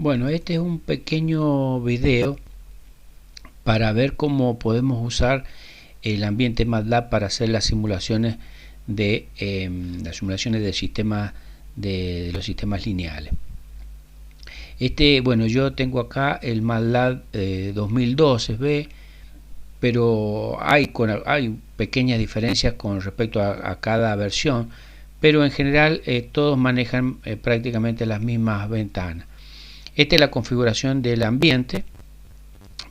Bueno, este es un pequeño video para ver cómo podemos usar el ambiente MATLAB para hacer las simulaciones de sistemas de los sistemas lineales. Bueno, yo tengo acá el MATLAB 2012, ¿ve? Pero hay pequeñas diferencias con respecto a cada versión, pero en general todos manejan prácticamente las mismas ventanas. Esta es la configuración del ambiente.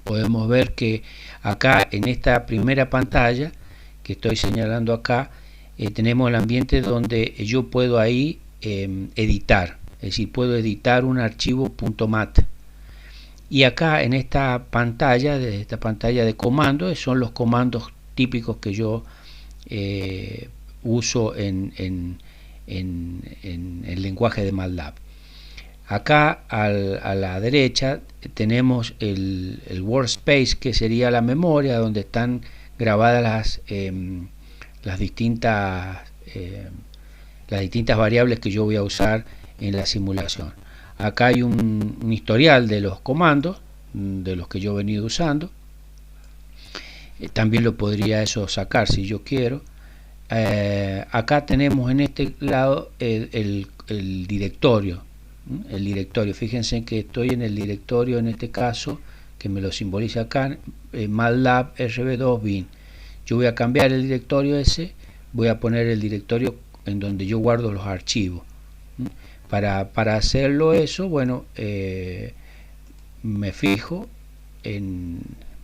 Podemos ver que acá en esta primera pantalla que estoy señalando acá, tenemos el ambiente donde yo puedo ahí editar, es decir, puedo editar un archivo .mat. Y acá en esta pantalla de comandos, son los comandos típicos que yo uso en el lenguaje de MATLAB. Acá a la derecha tenemos el workspace, que sería la memoria donde están grabadas las distintas variables que yo voy a usar en la simulación. Acá hay un historial de los comandos de los que yo he venido usando. También lo podría sacar si yo quiero. Acá tenemos en este lado el directorio. Fíjense que estoy en el directorio, en este caso, que me lo simboliza acá, MATLAB RB2 bin. Yo voy a cambiar el directorio ese, voy a poner el directorio en donde yo guardo los archivos. Para hacerlo eso, bueno, me fijo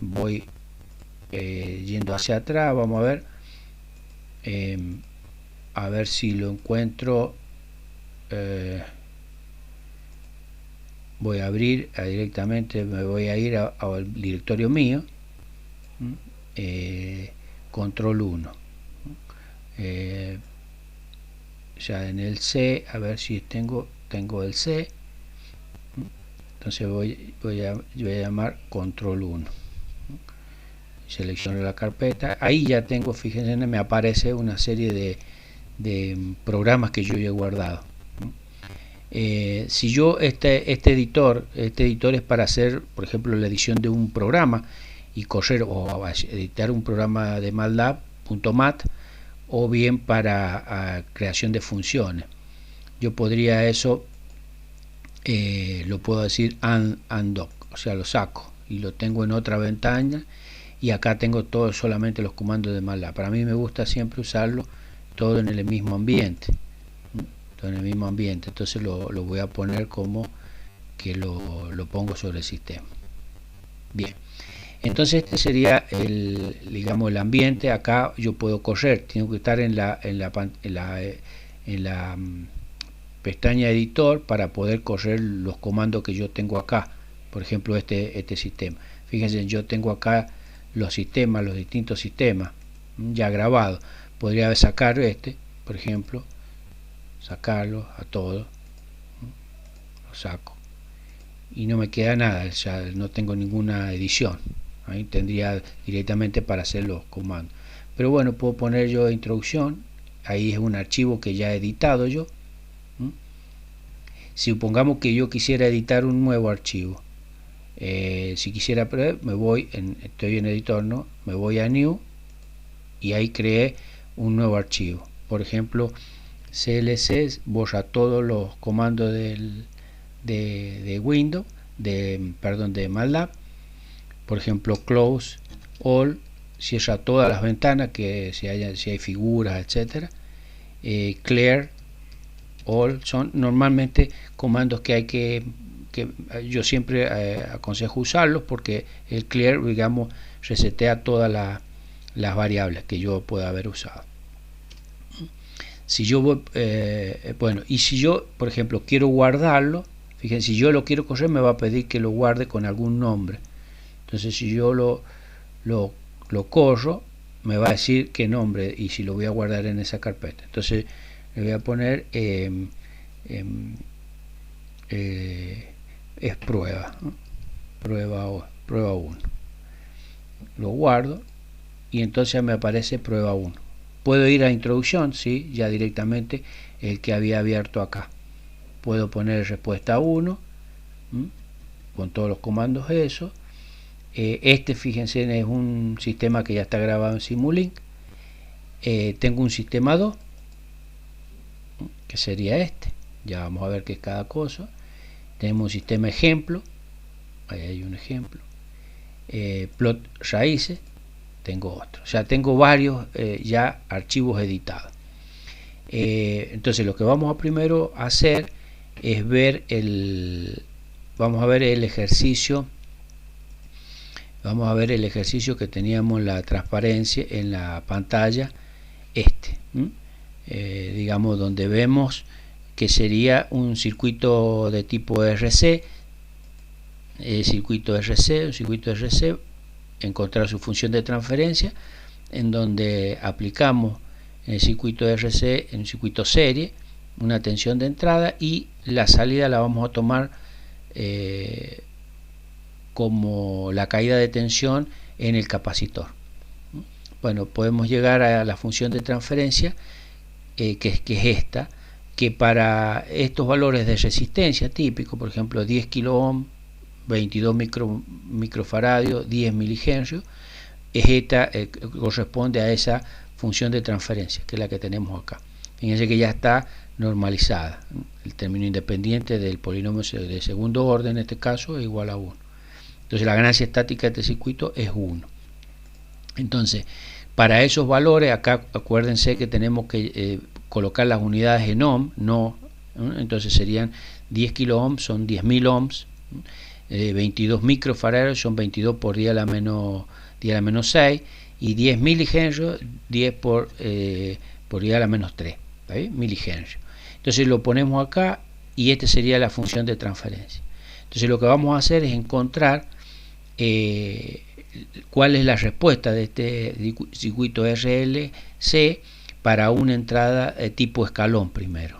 voy yendo hacia atrás, vamos a ver si lo encuentro. Voy a abrir directamente, me voy a ir al directorio mío, control 1, ya en el C, a ver si tengo el C, entonces voy a llamar control 1, selecciono la carpeta, ahí ya tengo, fíjense, me aparece una serie de programas que yo ya he guardado. Si yo este editor es para hacer, por ejemplo, la edición de un programa y correr o editar un programa de MATLAB .mat, o bien para creación de funciones, yo podría lo puedo decir undock, o sea, lo saco y lo tengo en otra ventana, y acá tengo solamente los comandos de MATLAB. Para mí me gusta siempre usarlo todo en el mismo ambiente. Entonces lo voy a poner como que lo pongo sobre el sistema. Bien, entonces este sería digamos, el ambiente. Acá yo puedo correr, tengo que estar en la pestaña editor para poder correr los comandos que yo tengo acá. Por ejemplo, este sistema, fíjense, yo tengo acá los distintos sistemas ya grabados. Podría sacar por ejemplo, sacarlo a todos, lo saco y no me queda nada, ya no tengo ninguna edición. Ahí tendría directamente para hacer los comandos, pero bueno, puedo poner yo introducción, ahí es un archivo que ya he editado yo. Si supongamos que yo quisiera editar un nuevo archivo, si quisiera, estoy en editor, ¿no? Me voy a new y ahí creé un nuevo archivo. Por ejemplo, CLC borra todos los comandos de Windows, de MATLAB. Por ejemplo, close all, cierra todas las ventanas que si hay figuras, etcétera. Clear all, son normalmente comandos que yo siempre aconsejo usarlos, porque el clear, digamos, resetea todas las variables que yo pueda haber usado. Si yo bueno, y si yo, por ejemplo, quiero guardarlo, fíjense, si yo lo quiero correr, me va a pedir que lo guarde con algún nombre. Entonces, si yo lo corro, me va a decir qué nombre y si lo voy a guardar en esa carpeta. Entonces le voy a poner es prueba, ¿no? prueba 1. Lo guardo y entonces me aparece prueba 1. Puedo ir a introducción, ¿sí? Ya directamente el que había abierto acá. Puedo poner respuesta 1 con todos los comandos eso. Este, fíjense, es un sistema que ya está grabado en Simulink. Tengo un sistema 2, que sería este. Ya vamos a ver qué es cada cosa. Tenemos un sistema ejemplo, ahí hay un ejemplo. Plot raíces, tengo otro. O sea, tengo varios ya archivos editados. Entonces lo que vamos a primero hacer es ver vamos a ver el ejercicio. Vamos a ver el ejercicio que teníamos la transparencia en la pantalla, digamos, donde vemos que sería un circuito de tipo RC, un circuito RC, encontrar su función de transferencia, en donde aplicamos en el circuito RC, en un circuito serie, una tensión de entrada, y la salida la vamos a tomar como la caída de tensión en el capacitor. Bueno, podemos llegar a la función de transferencia, que es esta, que para estos valores de resistencia típico, por ejemplo 10 kilo ohm, 22 microfaradios, 10 milihenrios, esta corresponde a esa función de transferencia, que es la que tenemos acá. Fíjense que ya está normalizada. El término independiente del polinomio de segundo orden, en este caso, es igual a 1. Entonces la ganancia estática de este circuito es 1. Entonces, para esos valores, acá acuérdense que tenemos que colocar las unidades en ohm, entonces serían 10 kilo ohms, son 10.000 ohms, 22 microfaradios son 22 por 10 a la menos 6, y 10 milihenrios, 10 por 10 a la menos 3, milihenrios. Entonces lo ponemos acá, y esta sería la función de transferencia. Entonces lo que vamos a hacer es encontrar cuál es la respuesta de este circuito RLC para una entrada tipo escalón primero.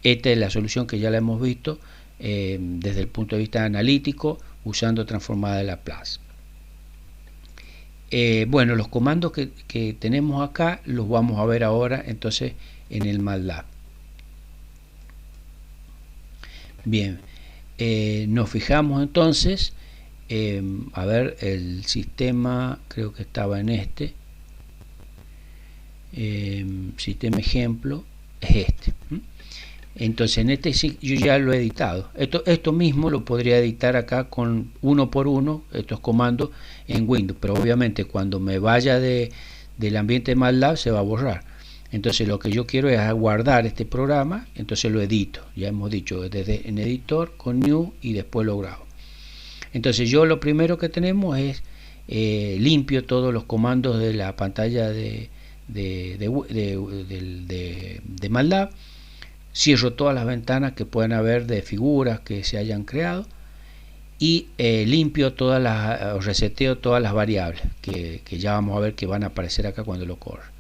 Esta es la solución que ya la hemos visto desde el punto de vista analítico, usando transformada de Laplace. Bueno, los comandos que tenemos acá los vamos a ver ahora entonces en el MATLAB. Bien, nos fijamos entonces, a ver, el sistema, creo que estaba en este, sistema ejemplo, es este. Entonces en este yo ya lo he editado. Esto mismo lo podría editar acá con uno por uno, estos comandos en Windows, pero obviamente cuando me vaya del ambiente de MATLAB se va a borrar. Entonces lo que yo quiero es guardar este programa, entonces lo edito. Ya hemos dicho, desde en editor con new, y después lo grabo. Entonces yo lo primero que tenemos es limpio todos los comandos de la pantalla de MATLAB. Cierro todas las ventanas que puedan haber de figuras que se hayan creado, y limpio o reseteo todas las variables que ya vamos a ver que van a aparecer acá cuando lo corra.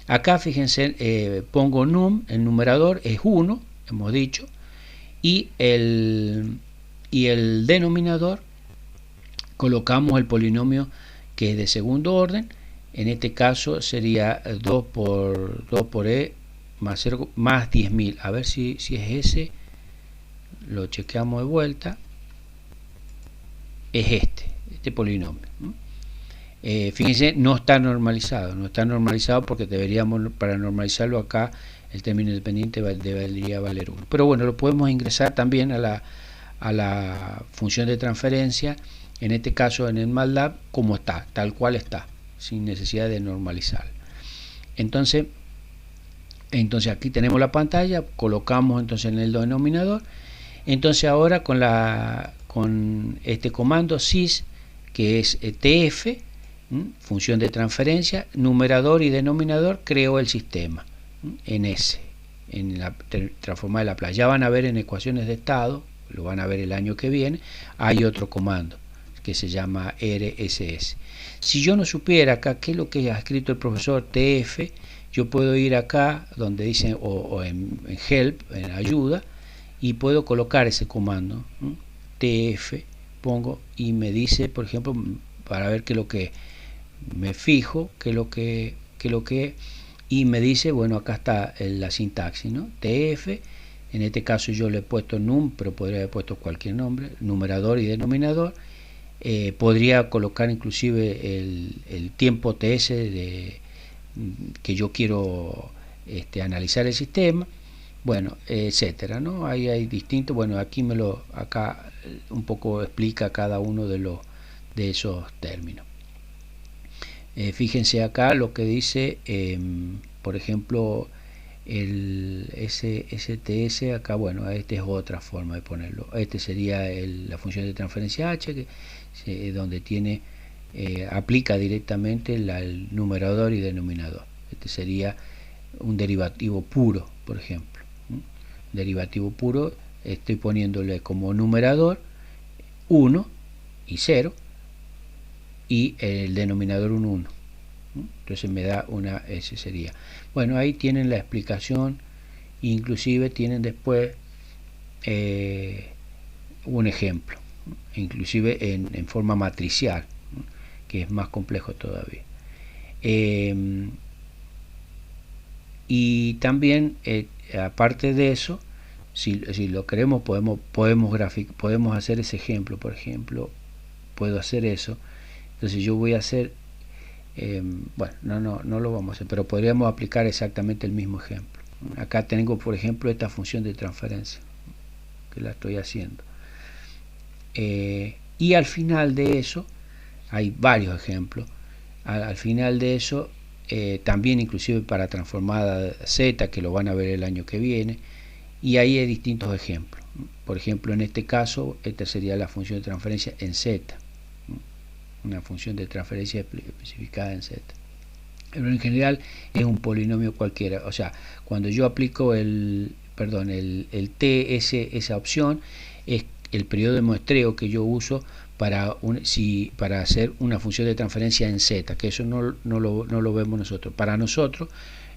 Acá fíjense, pongo num, el numerador es 1, hemos dicho, y el denominador colocamos el polinomio que es de segundo orden. En este caso sería 2 por e más 0 más 10.000. A ver si es ese, lo chequeamos de vuelta. Es este polinomio. Fíjense, no está normalizado porque deberíamos, para normalizarlo acá, el término independiente debería valer 1. Pero bueno, lo podemos ingresar también a la función de transferencia, en este caso en el MATLAB, como está, tal cual está, sin necesidad de normalizar. Entonces aquí tenemos la pantalla, colocamos entonces en el denominador. Entonces ahora con este comando sys, que es tf, función de transferencia, numerador y denominador, creo el sistema en la transformada de Laplace. Ya van a ver en ecuaciones de estado, lo van a ver el año que viene, hay otro comando que se llama RSS. Si yo no supiera acá qué es lo que ha escrito el profesor TF, yo puedo ir acá donde dice, o en help, en ayuda, y puedo colocar ese comando, TF, pongo, y me dice, por ejemplo, para ver qué es lo que me fijo, qué es lo que y me dice, bueno, acá está la sintaxis, ¿no? TF, En este caso yo le he puesto num, pero podría haber puesto cualquier nombre, numerador y denominador. Podría colocar inclusive el tiempo TS que yo quiero analizar el sistema, bueno, etcétera, ¿no? Ahí hay distintos, bueno, acá un poco explica cada uno de esos términos. Fíjense acá lo que dice, por ejemplo, el STS acá, bueno, esta es otra forma de ponerlo. Este sería la función de transferencia H, donde tiene aplica directamente el numerador y denominador. Este sería un derivativo puro, por ejemplo. Derivativo puro, estoy poniéndole como numerador 1 y 0 y el denominador un 1. Entonces me da ese sería. Bueno, ahí tienen la explicación, inclusive tienen después un ejemplo, inclusive en forma matricial, que es más complejo todavía. Y también, aparte de eso, si lo queremos, podemos hacer ese ejemplo. Por ejemplo, puedo hacer eso. Entonces yo voy a hacer, bueno, no lo vamos a hacer, pero podríamos aplicar exactamente el mismo ejemplo. Acá tengo, por ejemplo, esta función de transferencia, que la estoy haciendo. Y al final de eso, hay varios ejemplos. Al final de eso, también inclusive para transformada Z, que lo van a ver el año que viene, y ahí hay distintos ejemplos. Por ejemplo, en este caso, esta sería la función de transferencia en Z, una función de transferencia especificada en Z. Pero en general es un polinomio cualquiera. O sea, cuando yo aplico el T, esa opción, es el periodo de muestreo que yo uso para hacer una función de transferencia en Z, que eso no lo vemos nosotros. Para nosotros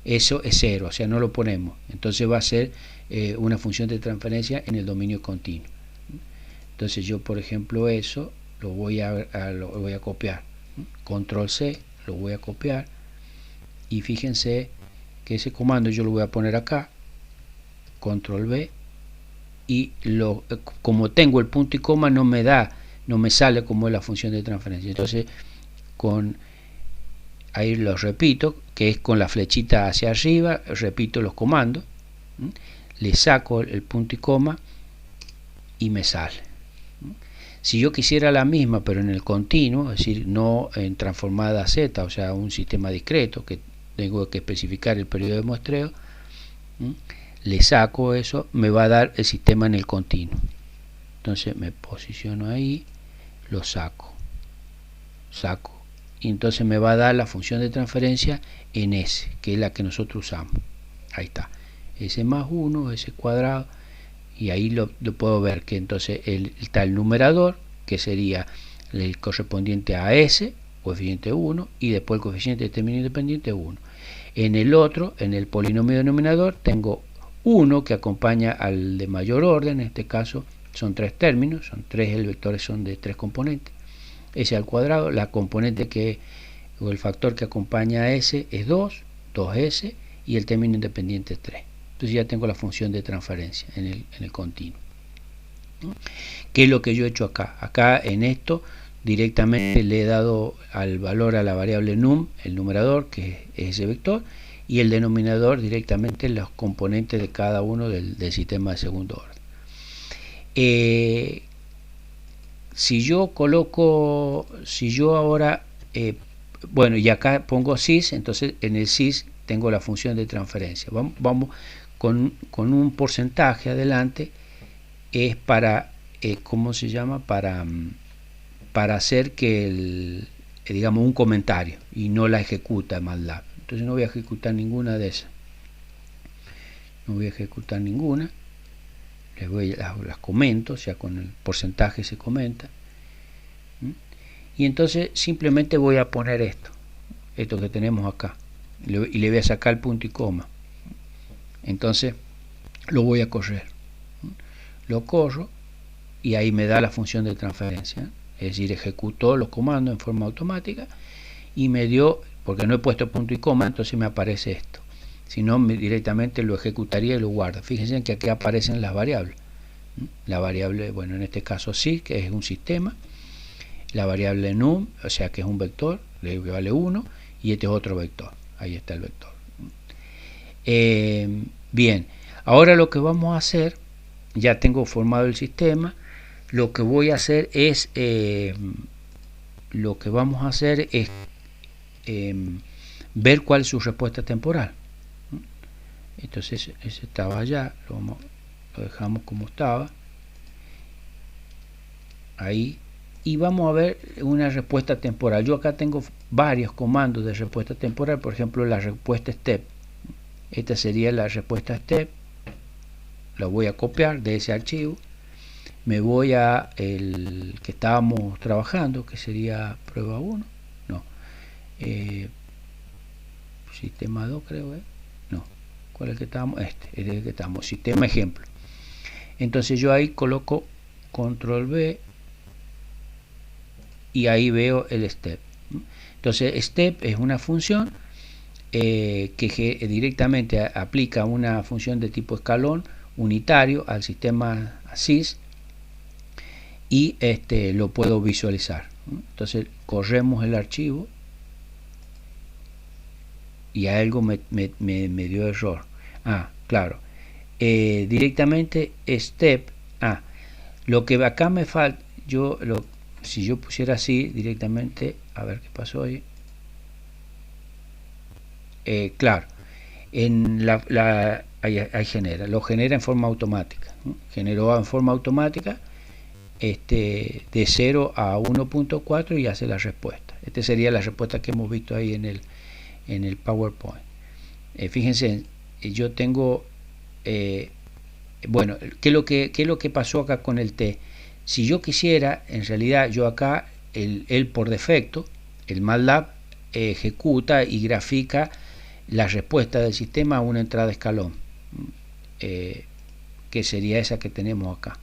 eso es 0, o sea, no lo ponemos. Entonces va a ser una función de transferencia en el dominio continuo. Entonces yo, por ejemplo, eso lo voy a copiar. Control C, lo voy a copiar. Y fíjense que ese comando yo lo voy a poner acá. Control V. Y como tengo el punto y coma, no me sale como es la función de transferencia. Entonces ahí lo repito, que es con la flechita hacia arriba, repito los comandos, le saco el punto y coma y me sale. Si yo quisiera la misma pero en el continuo, es decir, no en transformada Z, o sea, un sistema discreto que tengo que especificar el periodo de muestreo, le saco eso, me va a dar el sistema en el continuo. Entonces me posiciono ahí, lo saco, y entonces me va a dar la función de transferencia en S, que es la que nosotros usamos. Ahí está, S más 1, S cuadrado, y ahí lo puedo ver que entonces está el numerador, que sería el correspondiente a S, coeficiente 1, y después el coeficiente de término independiente 1. En el otro, en el polinomio denominador, tengo 1 que acompaña al de mayor orden, en este caso son 3 términos, el vectores son de 3 componentes, S al cuadrado, la componente o el factor que acompaña a S es 2, 2S, y el término independiente es 3. Entonces ya tengo la función de transferencia en el continuo. ¿Qué es lo que yo he hecho acá? Acá en esto directamente le he dado al valor a la variable num, el numerador, que es ese vector, y el denominador directamente los componentes de cada uno del sistema de segundo orden. Si yo ahora, bueno, y acá pongo sys, entonces en el sys tengo la función de transferencia. Vamos con un porcentaje adelante, es para, ¿cómo se llama? Para hacer que digamos un comentario y no la ejecuta MATLAB. Entonces no voy a ejecutar ninguna de esas. No voy a ejecutar ninguna. Las comento, o sea, con el porcentaje se comenta. Y entonces simplemente voy a poner esto que tenemos acá. Y le voy a sacar el punto y coma. Entonces lo voy a correr. Lo corro y ahí me da la función de transferencia. Es decir, ejecutó los comandos en forma automática y me dio, porque no he puesto punto y coma, entonces me aparece esto. si no directamente lo ejecutaría y lo guarda. Fíjense que aquí aparecen las variables. La variable, bueno, en este caso sí, que es un sistema, la variable num, o sea que es un vector, que vale 1, y este es otro vector, ahí está el vector. Bien, ahora lo que vamos a hacer, ya tengo formado el sistema, lo que voy a hacer es, ver cuál es su respuesta temporal. Entonces ese estaba allá, lo dejamos como estaba, ahí, y vamos a ver una respuesta temporal. Yo acá tengo varios comandos de respuesta temporal, por ejemplo la respuesta step. Esta sería la respuesta step, la voy a copiar de ese archivo, me voy a el que estábamos trabajando, que sería prueba 1, no, sistema 2 creo, no, ¿cuál es el que estábamos? Este es el que estamos, sistema ejemplo. Entonces yo ahí coloco control B y ahí veo el step. Entonces step es una función que directamente aplica una función de tipo escalón unitario al sistema sys y lo puedo visualizar. Entonces corremos el archivo y algo me dio error. Claro, directamente step, lo que acá me falta, si yo pusiera así directamente, a ver qué pasó ahí. Claro, ahí genera, lo genera en forma automática, ¿no? Generó en forma automática de 0 a 1.4 y hace la respuesta. Esta sería la respuesta que hemos visto ahí en el PowerPoint. Fíjense, yo tengo, bueno, ¿qué es lo que pasó acá con el T? Si yo quisiera, en realidad yo acá, él por defecto, el MATLAB ejecuta y grafica la respuesta del sistema a una entrada de escalón, que sería esa que tenemos acá.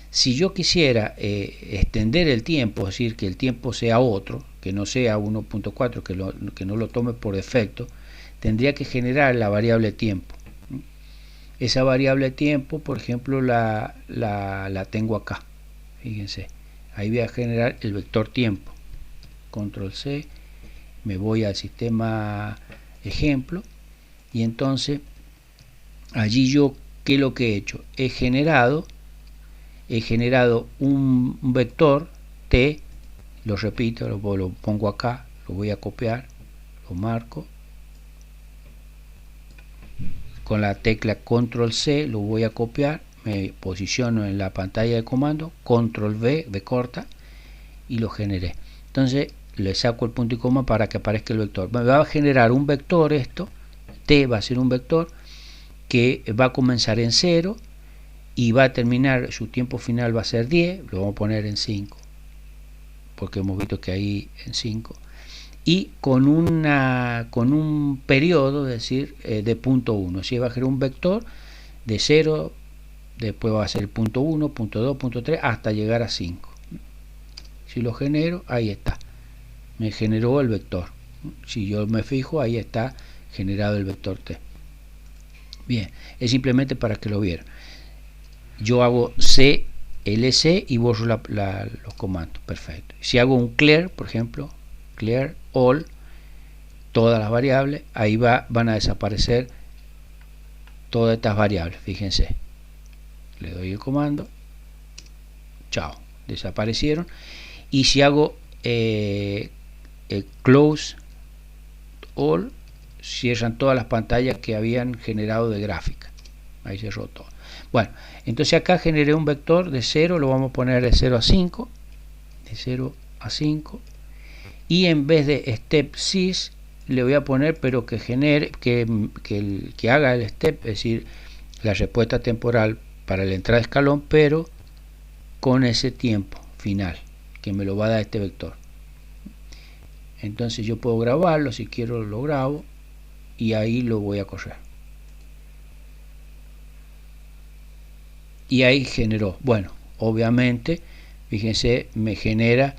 Si yo quisiera extender el tiempo, es decir, que el tiempo sea otro, que no sea 1.4, que no lo tome por defecto, tendría que generar la variable tiempo. Esa variable tiempo, por ejemplo, la tengo acá. Fíjense, ahí voy a generar el vector tiempo. Control C, me voy al sistema ejemplo y entonces allí yo, ¿qué es lo que he hecho? He generado un vector T, lo repito, lo pongo acá, lo voy a copiar, lo marco, con la tecla control C lo voy a copiar, me posiciono en la pantalla de comando, control V de corta y lo generé. Entonces le saco el punto y coma para que aparezca el vector. Me va a generar un vector, esto T va a ser un vector que va a comenzar en 0 y va a terminar, su tiempo final va a ser 10, lo vamos a poner en 5 porque hemos visto que ahí en 5, y con un periodo, es decir, de punto 1, si va a generar un vector de 0, después va a ser punto 1, punto 2, punto 3, hasta llegar a 5. Si lo genero, ahí está, me generó el vector. Si yo me fijo, ahí está generado el vector T. Bien, es simplemente para que lo vieran. Yo hago CLC y borro los comandos, perfecto. Si hago un clear, por ejemplo, clear all, todas las variables, ahí van a desaparecer todas estas variables, fíjense. Le doy el comando, chao, desaparecieron. Y si hago close all, cierran todas las pantallas que habían generado de gráfica. Ahí cerró todo. Bueno, entonces acá generé un vector de 0, lo vamos a poner de 0 a 5, de 0 a 5, y en vez de step sys le voy a poner, pero que genere, que haga el step, es decir, la respuesta temporal para la entrada de escalón, pero con ese tiempo final que me lo va a dar este vector. Entonces yo puedo grabarlo, si quiero lo grabo y ahí lo voy a correr. Y ahí generó, bueno, obviamente, fíjense, me genera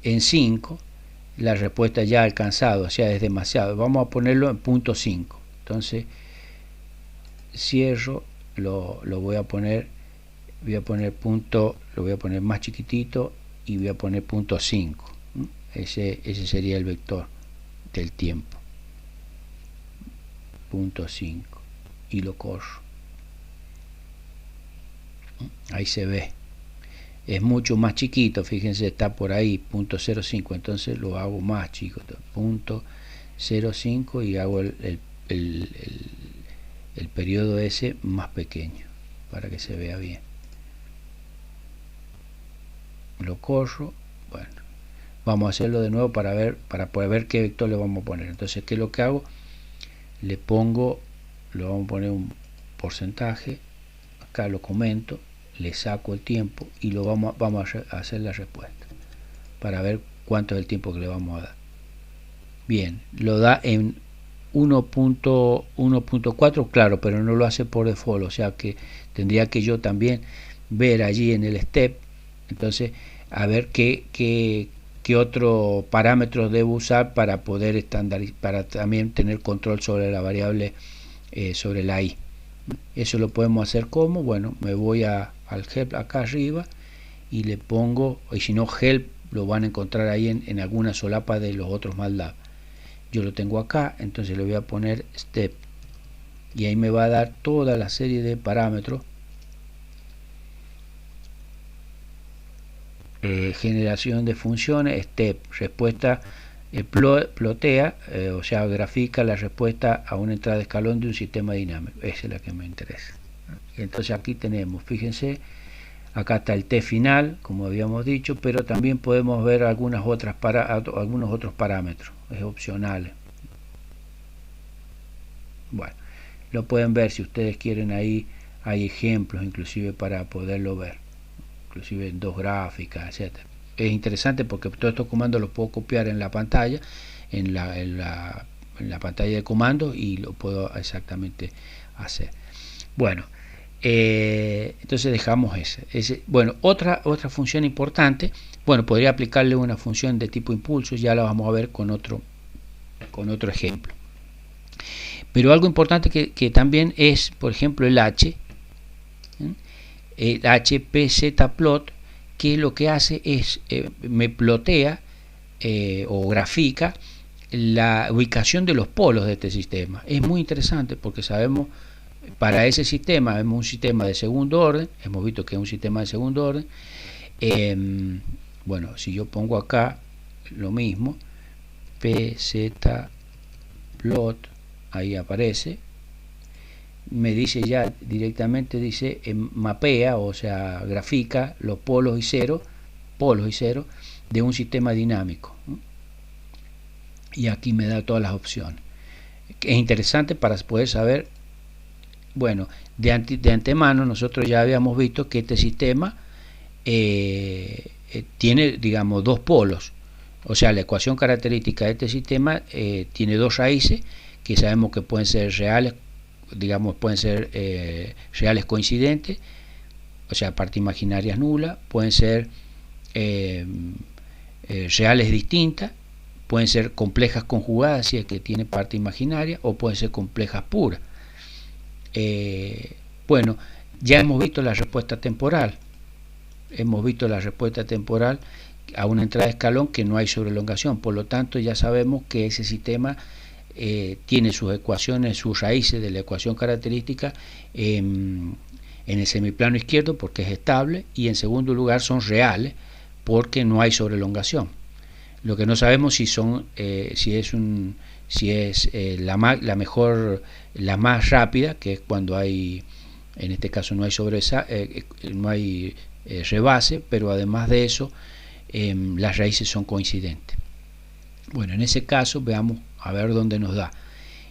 en 5 la respuesta ya alcanzada, o sea, es demasiado. Vamos a ponerlo en punto 5. entonces cierro, lo voy a poner punto, lo voy a poner más chiquitito y voy a poner punto 5. Ese sería el vector del tiempo, punto 5, y lo corro. Ahí se ve, es mucho más chiquito, fíjense, está por ahí, punto 0,5, entonces lo hago más chico, punto 0,5, y hago el periodo ese más pequeño para que se vea bien. Lo corro. Bueno, vamos a hacerlo de nuevo para poder ver qué vector le vamos a poner. Entonces, ¿qué es lo que hago? Le vamos a poner un porcentaje, acá lo comento, le saco el tiempo y vamos a hacer la respuesta para ver cuánto es el tiempo que le vamos a dar. Bien, lo da en 1.4, claro, pero no lo hace por default, o sea que tendría que yo también ver allí en el step, entonces a ver qué otro parámetro debo usar para poder estandarizar, para también tener control sobre la variable, sobre la i. Eso lo podemos hacer como, bueno, me voy al help acá arriba y le pongo, y si no help lo van a encontrar ahí en alguna solapa de los otros MATLAB. Yo lo tengo acá, entonces le voy a poner step y ahí me va a dar toda la serie de parámetros, generación de funciones, step, respuesta, plotea, o sea, grafica la respuesta a una entrada de escalón de un sistema dinámico. Esa es la que me interesa. Y entonces aquí tenemos, fíjense, acá está el t final, como habíamos dicho, pero también podemos ver algunos otros parámetros, es opcional. Bueno, lo pueden ver si ustedes quieren, ahí hay ejemplos inclusive para poderlo ver, inclusive en dos gráficas, etcétera. Es interesante porque todos estos comandos los puedo copiar en la pantalla, en la pantalla de comandos, y lo puedo exactamente hacer. Bueno, entonces dejamos ese. Bueno, otra función importante, bueno, podría aplicarle una función de tipo impulso, ya la vamos a ver con otro ejemplo. Pero algo importante que también es, por ejemplo, el hpzplot, que lo que hace es, me plotea o grafica la ubicación de los polos de este sistema. Es muy interesante porque sabemos, para ese sistema, vemos un sistema de segundo orden, hemos visto que es un sistema de segundo orden. Bueno, si yo pongo acá lo mismo, pzplot, ahí aparece, me dice ya directamente, dice mapea, o sea, grafica los polos y cero de un sistema dinámico, y aquí me da todas las opciones. Es interesante para poder saber. Bueno, de antemano nosotros ya habíamos visto que este sistema tiene, digamos, dos polos, o sea, la ecuación característica de este sistema tiene dos raíces que sabemos que pueden ser reales, digamos, pueden ser reales coincidentes, o sea, parte imaginarias nulas, pueden ser reales distintas, pueden ser complejas conjugadas, si es que tiene parte imaginaria, o pueden ser complejas puras. Bueno, ya hemos visto la respuesta temporal, a una entrada de escalón que no hay sobreelongación, por lo tanto ya sabemos que ese sistema tiene sus ecuaciones, sus raíces de la ecuación característica en el semiplano izquierdo porque es estable, y en segundo lugar son reales porque no hay sobreelongación. Lo que no sabemos si es la más rápida, que es cuando hay, en este caso no hay rebase, pero además de eso las raíces son coincidentes. Bueno, en ese caso veamos a ver dónde nos da.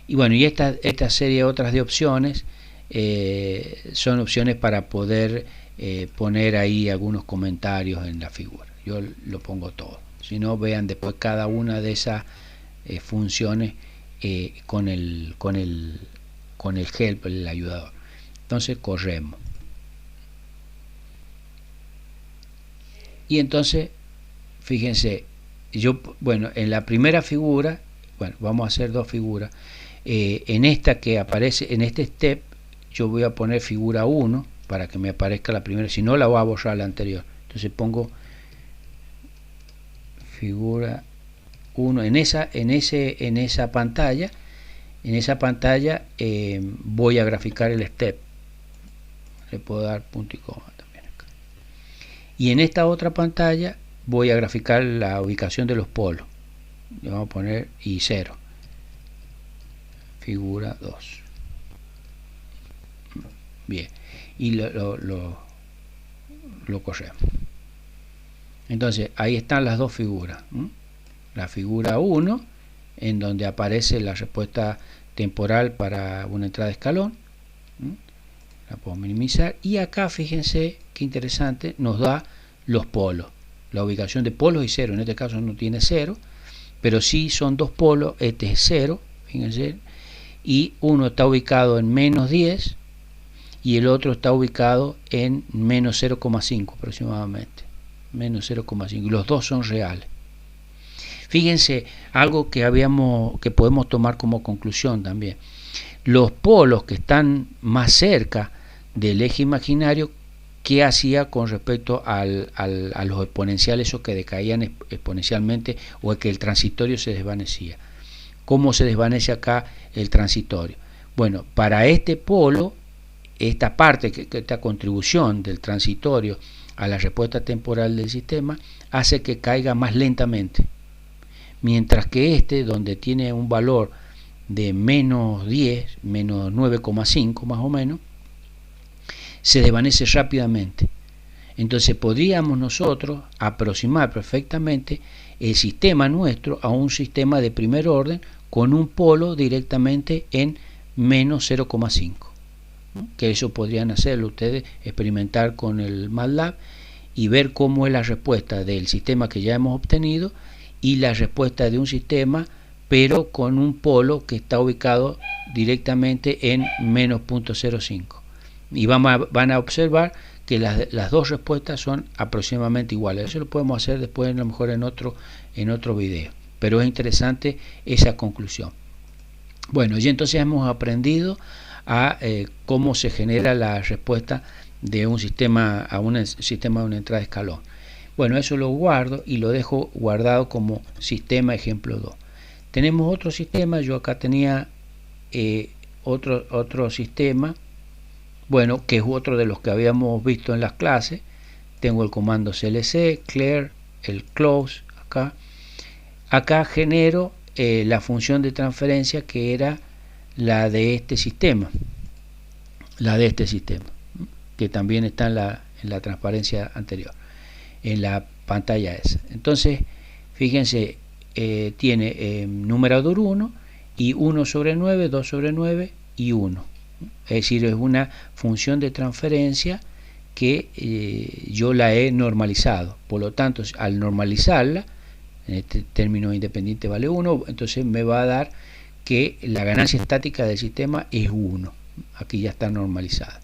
Y bueno, y esta serie otras de opciones son opciones para poder poner ahí algunos comentarios en la figura. Yo lo pongo todo. Si no, vean después cada una de esas funciones con el help, el ayudador. Entonces corremos. Y entonces, fíjense, bueno, en la primera figura, bueno, vamos a hacer dos figuras. en esta que aparece, en este step, yo voy a poner figura 1 para que me aparezca la primera, si no la voy a borrar la anterior. Entonces pongo figura 1 en esa pantalla. En esa pantalla voy a graficar el step. Le puedo dar punto y coma también acá. Y en esta otra pantalla voy a graficar la ubicación de los polos. Le vamos a poner y 0. Figura 2. Bien. Y lo corremos. Entonces ahí están las dos figuras. La figura 1, en donde aparece la respuesta temporal para una entrada de escalón. La puedo minimizar. Y acá fíjense qué interesante, nos da los polos. La ubicación de polos y 0. En este caso no tiene 0, pero sí son dos polos. Este es 0, fíjense. Y uno está ubicado en menos 10 y el otro está ubicado en menos 0,5 aproximadamente. Menos 0,5. Y los dos son reales. Fíjense algo que podemos tomar como conclusión también. Los polos que están más cerca del eje imaginario, ¿qué hacía con respecto a los exponenciales o que decaían exponencialmente o que el transitorio se desvanecía? ¿Cómo se desvanece acá el transitorio? Bueno, para este polo, esta parte, esta contribución del transitorio a la respuesta temporal del sistema, hace que caiga más lentamente. Mientras que este, donde tiene un valor de menos 10, menos 9,5 más o menos, se desvanece rápidamente. Entonces podríamos nosotros aproximar perfectamente el sistema nuestro a un sistema de primer orden con un polo directamente en menos 0,5. Que eso podrían hacerlo ustedes, experimentar con el MATLAB y ver cómo es la respuesta del sistema que ya hemos obtenido y la respuesta de un sistema pero con un polo que está ubicado directamente en menos 0,05. Y van a observar que las dos respuestas son aproximadamente iguales. Eso lo podemos hacer después, a lo mejor en otro video, pero es interesante esa conclusión. Bueno, y entonces hemos aprendido a cómo se genera la respuesta de un sistema a un sistema de una entrada de escalón. Bueno, eso lo guardo y lo dejo guardado como sistema ejemplo 2. Tenemos otro sistema. Yo acá tenía otro sistema, bueno, que es otro de los que habíamos visto en las clases. Tengo el comando clc, clear, el close acá. Acá genero la función de transferencia que era la de este sistema, que también está en la transparencia anterior, en la pantalla esa. Entonces, fíjense, tiene numerador 1 y 1 sobre 9, 2 sobre 9 y 1. Es decir, es una función de transferencia que yo la he normalizado. Por lo tanto, al normalizarla, en este término independiente vale 1, entonces me va a dar que la ganancia estática del sistema es 1. Aquí ya está normalizada.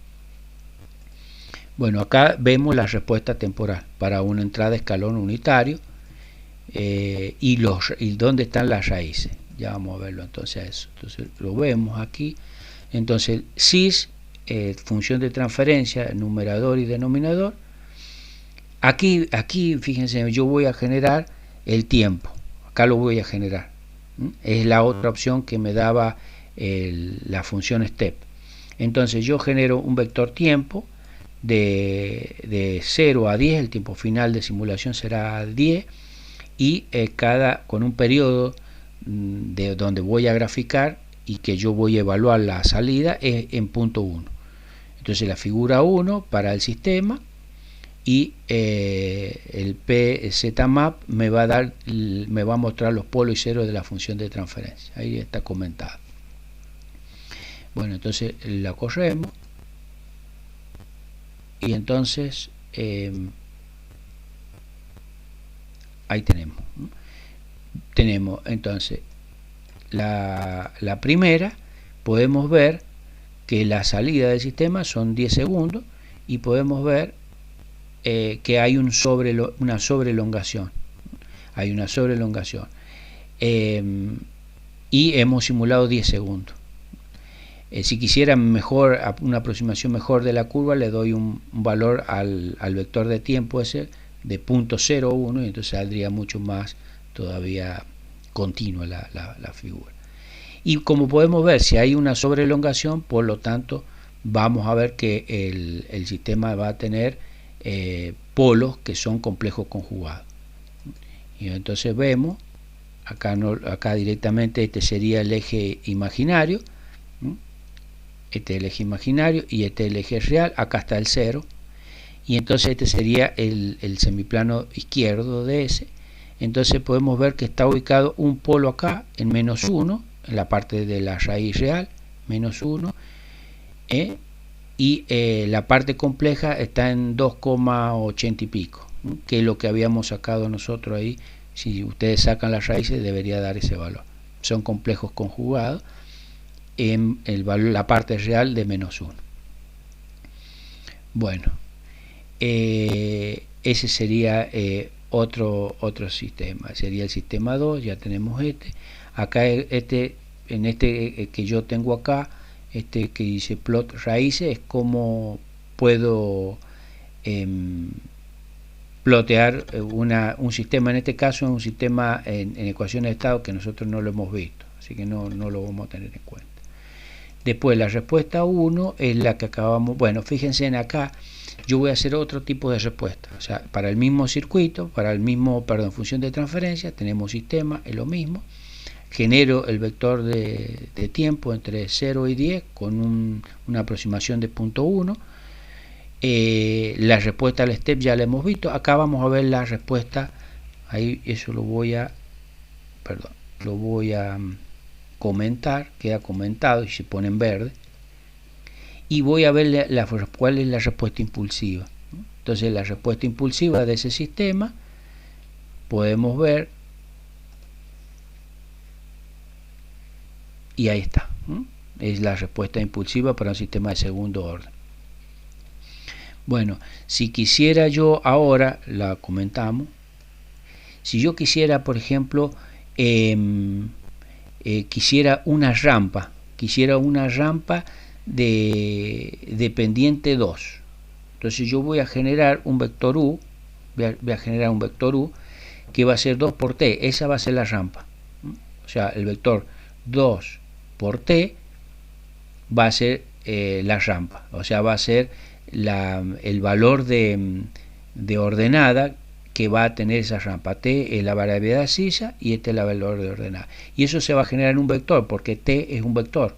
Bueno, acá vemos la respuesta temporal para una entrada de escalón unitario y dónde están las raíces. Ya vamos a verlo entonces eso. Entonces lo vemos aquí. Entonces sys, función de transferencia, numerador y denominador. Aquí fíjense, yo voy a generar el tiempo. Acá lo voy a generar. Es la otra opción que me daba la función step. Entonces yo genero un vector tiempo de 0 a 10, el tiempo final de simulación será 10, y con un periodo de donde voy a graficar y que yo voy a evaluar la salida es en punto 1. Entonces la figura 1 para el sistema y el PZMap me va a mostrar los polos y ceros de la función de transferencia. Ahí está comentado. Bueno, entonces la corremos y entonces ahí tenemos entonces la primera. Podemos ver que la salida del sistema son 10 segundos y podemos ver que hay una sobrelongación. y hemos simulado 10 segundos. Si quisiera mejor, una aproximación mejor de la curva, le doy un valor al vector de tiempo ese de 0.01 y entonces saldría mucho más todavía continua la figura. Y como podemos ver, si hay una sobreelongación, por lo tanto vamos a ver que el sistema va a tener polos que son complejos conjugados. Y entonces vemos, acá directamente este sería el eje imaginario, este es el eje imaginario y este es el eje real, acá está el 0, y entonces este sería el semiplano izquierdo de ese. Entonces podemos ver que está ubicado un polo acá en -1, en la parte de la raíz real, -1, y la parte compleja está en 2,80 y pico, que es lo que habíamos sacado nosotros ahí. Si ustedes sacan las raíces debería dar ese valor. Son complejos conjugados en la parte real de -1. Bueno, ese sería otro sistema, sería el sistema 2. Ya tenemos este. Acá en este que yo tengo acá, este que dice plot raíces, es como puedo plotear un sistema. En este caso es un sistema en ecuaciones de estado que nosotros no lo hemos visto, así que no lo vamos a tener en cuenta. Después la respuesta 1 es la que acabamos. Bueno, fíjense en acá, yo voy a hacer otro tipo de respuesta. O sea, para el mismo circuito, para el mismo, función de transferencia, tenemos sistema, es lo mismo. Genero el vector de tiempo entre 0 y 10 con una aproximación de 0.1. La respuesta al step ya la hemos visto. Acá vamos a ver la respuesta. Ahí eso lo voy a comentar, queda comentado y se pone en verde, y voy a ver cuál es la respuesta impulsiva. Entonces la respuesta impulsiva de ese sistema podemos ver, y ahí está, es la respuesta impulsiva para un sistema de segundo orden. Bueno, si quisiera yo ahora, la comentamos, si yo quisiera, por ejemplo, quisiera una rampa de pendiente 2. Entonces yo voy a generar un vector U, que va a ser 2 por T, esa va a ser la rampa. O sea, el vector 2 por T va a ser la rampa, o sea, va a ser el valor de ordenada que va a tener esa rampa. T es la variabilidad abscisa y este es el valor de ordenada, y eso se va a generar en un vector porque T es un vector,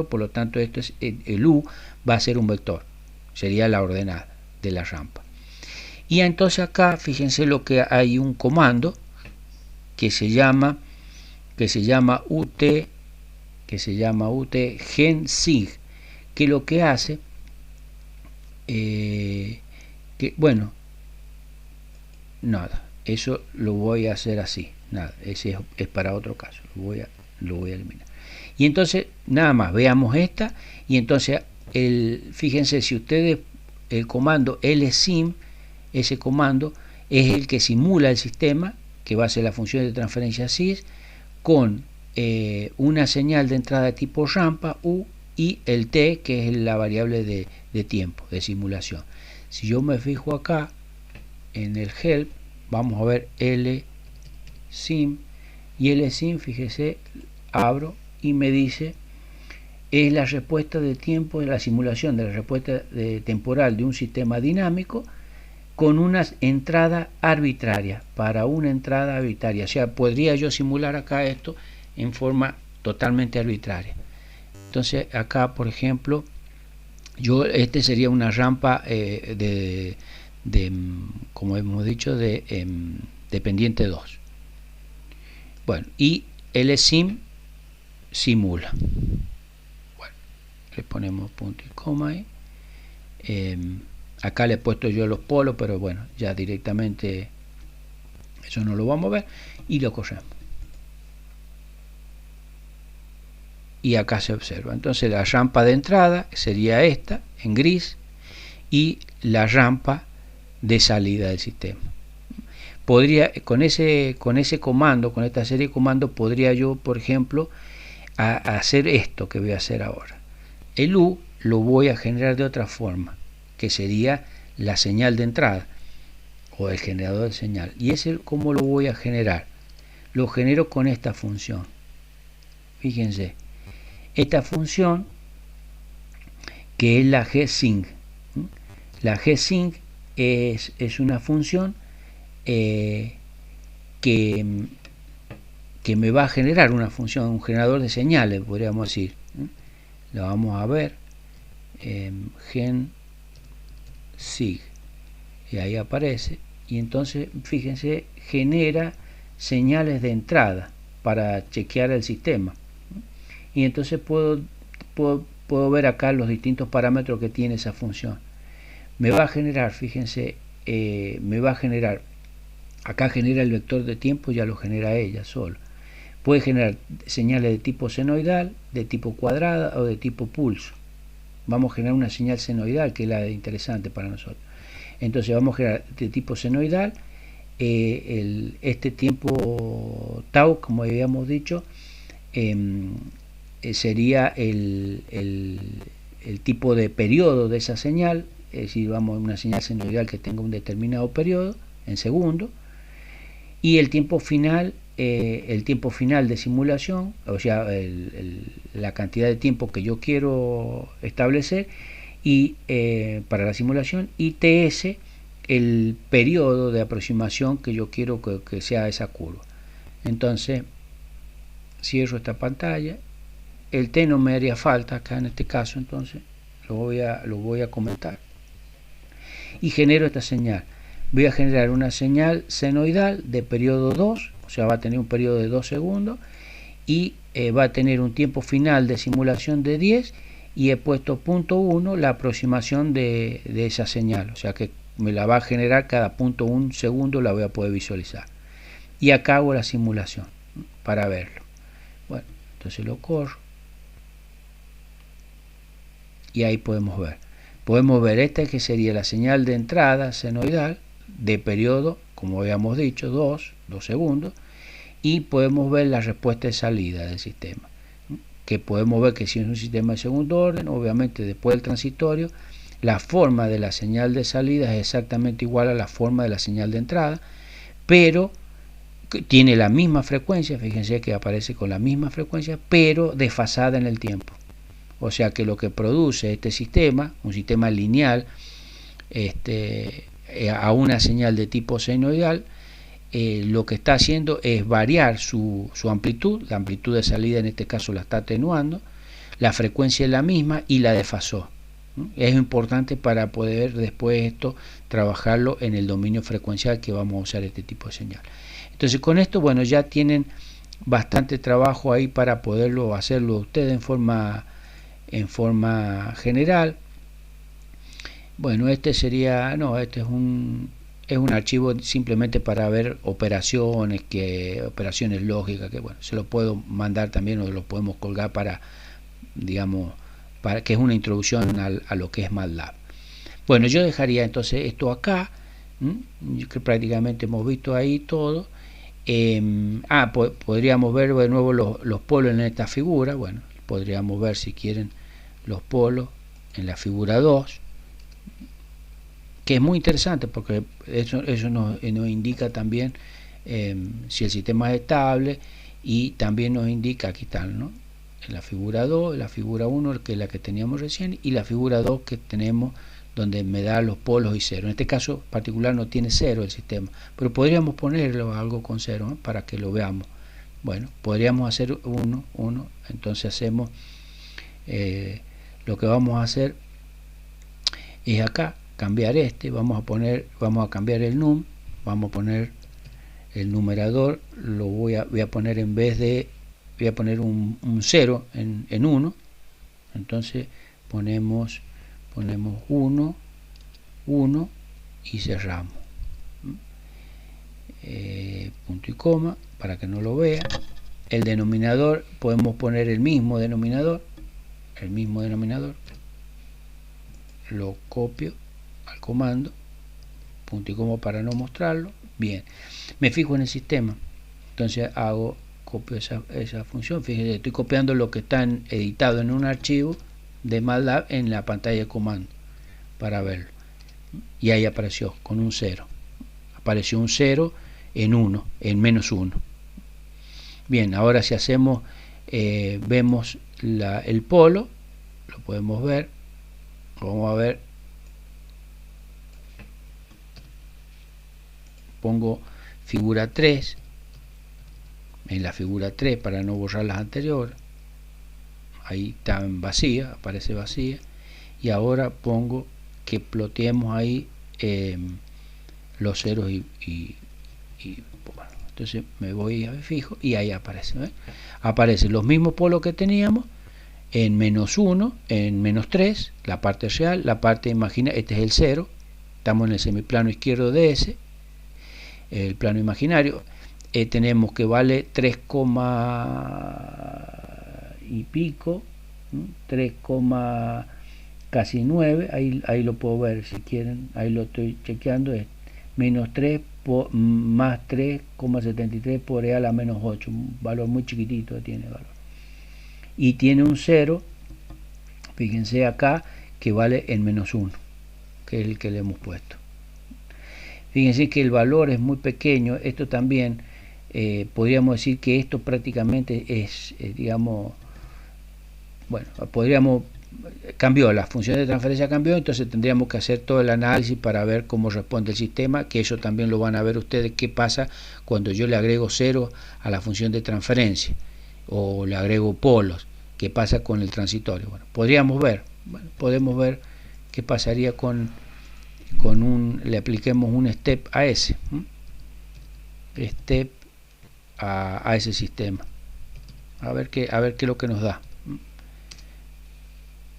por lo tanto esto es el U va a ser un vector, sería la ordenada de la rampa. Y entonces acá fíjense lo que hay un comando que se llama UT gensig, que lo que hace nada, eso lo voy a hacer así, nada, ese es para otro caso, lo voy a eliminar. Y entonces nada más, veamos esta, y entonces fíjense, si ustedes, el comando lsim, ese comando es el que simula el sistema, que va a ser la función de transferencia cis, con una señal de entrada de tipo rampa U y el t, que es la variable de tiempo, de simulación. Si yo me fijo acá en el help, vamos a ver lsim, y lsim, fíjese, abro y me dice es la respuesta de tiempo de la simulación de la respuesta temporal de un sistema dinámico con una entrada arbitraria, para una entrada arbitraria. O sea, podría yo simular acá esto en forma totalmente arbitraria. Entonces acá, por ejemplo, este sería una rampa como hemos dicho, de pendiente 2. Bueno, y lsim simula. Bueno, le ponemos punto y coma ahí. Acá le he puesto yo los polos, pero bueno, ya directamente eso no lo vamos a ver, y lo corremos. Y acá se observa. Entonces la rampa de entrada sería esta, en gris, y la rampa de salida del sistema. podría, con ese comando, con esta serie de comandos, podría yo, por ejemplo, hacer esto que voy a hacer ahora. El U lo voy a generar de otra forma, que sería la señal de entrada o el generador de señal. ¿Y ese cómo lo voy a generar? Lo genero con esta función. Fíjense, esta función que es la gsync. La gsync es una función que me va a generar una función, un generador de señales, podríamos decir. Lo vamos a ver. Gen sig, y ahí aparece, y entonces fíjense, genera señales de entrada para chequear el sistema, y entonces puedo ver acá los distintos parámetros que tiene esa función. Me va a generar, fíjense, me va a generar, acá genera el vector de tiempo, ya lo genera ella solo. Puede generar señales de tipo senoidal, de tipo cuadrada o de tipo pulso. Vamos a generar una señal senoidal, que es la interesante para nosotros. Entonces vamos a generar de tipo senoidal, este tiempo tau, como habíamos dicho, sería el tipo de periodo de esa señal, es decir, vamos a una señal senoidal que tenga un determinado periodo en segundo, y el tiempo final de simulación, o sea, la cantidad de tiempo que yo quiero establecer y para la simulación, y TS, el periodo de aproximación que yo quiero que sea esa curva. Entonces cierro esta pantalla. El T no me haría falta acá en este caso, entonces lo voy a comentar y genero esta señal. Voy a generar una señal senoidal de periodo 2, o sea, va a tener un periodo de 2 segundos y va a tener un tiempo final de simulación de 10, y he puesto punto 1 la aproximación de esa señal, o sea que me la va a generar cada punto 1 segundo, la voy a poder visualizar. Y acá hago la simulación para verlo. Bueno, entonces lo corro y ahí podemos ver esta, que sería la señal de entrada senoidal de periodo, como habíamos dicho, 2 segundos, y podemos ver la respuesta de salida del sistema, que podemos ver que si es un sistema de segundo orden, obviamente después del transitorio, la forma de la señal de salida es exactamente igual a la forma de la señal de entrada, pero tiene la misma frecuencia, fíjense que aparece con la misma frecuencia, pero desfasada en el tiempo. O sea que lo que produce este sistema, un sistema lineal, a una señal de tipo senoidal, lo que está haciendo es variar su amplitud, la amplitud de salida en este caso la está atenuando, la frecuencia es la misma y la desfasó. Es importante para poder después esto trabajarlo en el dominio frecuencial que vamos a usar este tipo de señal. Entonces con esto, bueno, ya tienen bastante trabajo ahí para poderlo hacerlo ustedes en forma general. Bueno, este sería, no, este es un archivo simplemente para ver operaciones lógicas, que bueno, se lo puedo mandar también, o lo podemos colgar para, digamos, para que es una introducción a lo que es MATLAB. Bueno, yo dejaría entonces esto acá, que prácticamente hemos visto ahí todo. Podríamos ver de nuevo los polos en esta figura. Bueno, podríamos ver, si quieren, los polos en la figura 2, que es muy interesante porque eso nos indica también si el sistema es estable, y también nos indica, aquí están, ¿no?, en la figura 2, la figura 1, que es la que teníamos recién, y la figura 2 que tenemos, donde me da los polos y 0. En este caso particular no tiene 0 el sistema, pero podríamos ponerlo algo con 0, ¿no?, para que lo veamos. Bueno, podríamos hacer 1, entonces hacemos, lo que vamos a hacer es acá cambiar vamos a cambiar el num, vamos a poner el numerador, lo voy a poner, en vez de, voy a poner un 0 en 1, entonces ponemos 1 y cerramos, punto y coma para que no lo vea. El denominador podemos poner el mismo denominador, lo copio al comando, punto y coma para no mostrarlo. Bien, me fijo en el sistema, entonces copio esa función. Fíjense, estoy copiando lo que está editado en un archivo de MATLAB en la pantalla de comando para verlo, y ahí apareció con un 0, apareció un 0 en 1, en menos 1. Bien, ahora si hacemos vemos el polo, lo podemos ver. Vamos a ver, pongo figura 3 en la figura 3 para no borrar las anteriores. Ahí está en vacía, aparece vacía, y ahora pongo que ploteemos ahí los ceros y bueno, entonces me voy a fijo y ahí aparece, ¿ves? Aparecen los mismos polos que teníamos en menos 1, en menos 3, la parte real, la parte imaginaria. Este es el 0, estamos en el semiplano izquierdo de ese, el plano imaginario. Tenemos que vale 3, y pico, 3, casi 9, ahí lo puedo ver si quieren, ahí lo estoy chequeando, es menos 3 más 3,73 por e a la menos 8, un valor muy chiquitito tiene valor, y tiene un 0, fíjense acá, que vale en menos 1, que es el que le hemos puesto. Fíjense que el valor es muy pequeño. Esto también podríamos decir que esto prácticamente es, digamos, bueno, podríamos, cambió, la función de transferencia cambió, entonces tendríamos que hacer todo el análisis para ver cómo responde el sistema, que eso también lo van a ver ustedes, qué pasa cuando yo le agrego 0 a la función de transferencia, o le agrego polos, qué pasa con el transitorio. Bueno, podemos ver qué pasaría con le apliquemos un step a ese, step a ese sistema, a ver qué es lo que nos da.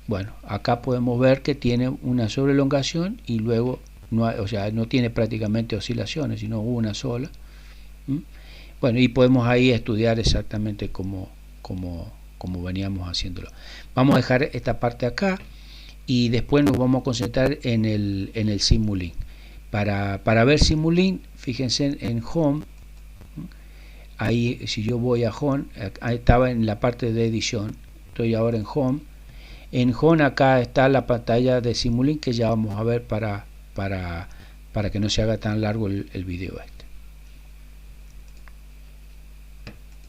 Bueno, acá podemos ver que tiene una sobreelongación y luego no, o sea, no tiene prácticamente oscilaciones, sino una sola. Bueno, y podemos ahí estudiar exactamente como veníamos haciéndolo. Vamos a dejar esta parte acá y después nos vamos a concentrar en el Simulink. Para ver Simulink, fíjense en Home. Ahí, si yo voy a Home, ahí estaba en la parte de edición, estoy ahora en Home. En Home acá está la pantalla de Simulink, que ya vamos a ver para que no se haga tan largo el video.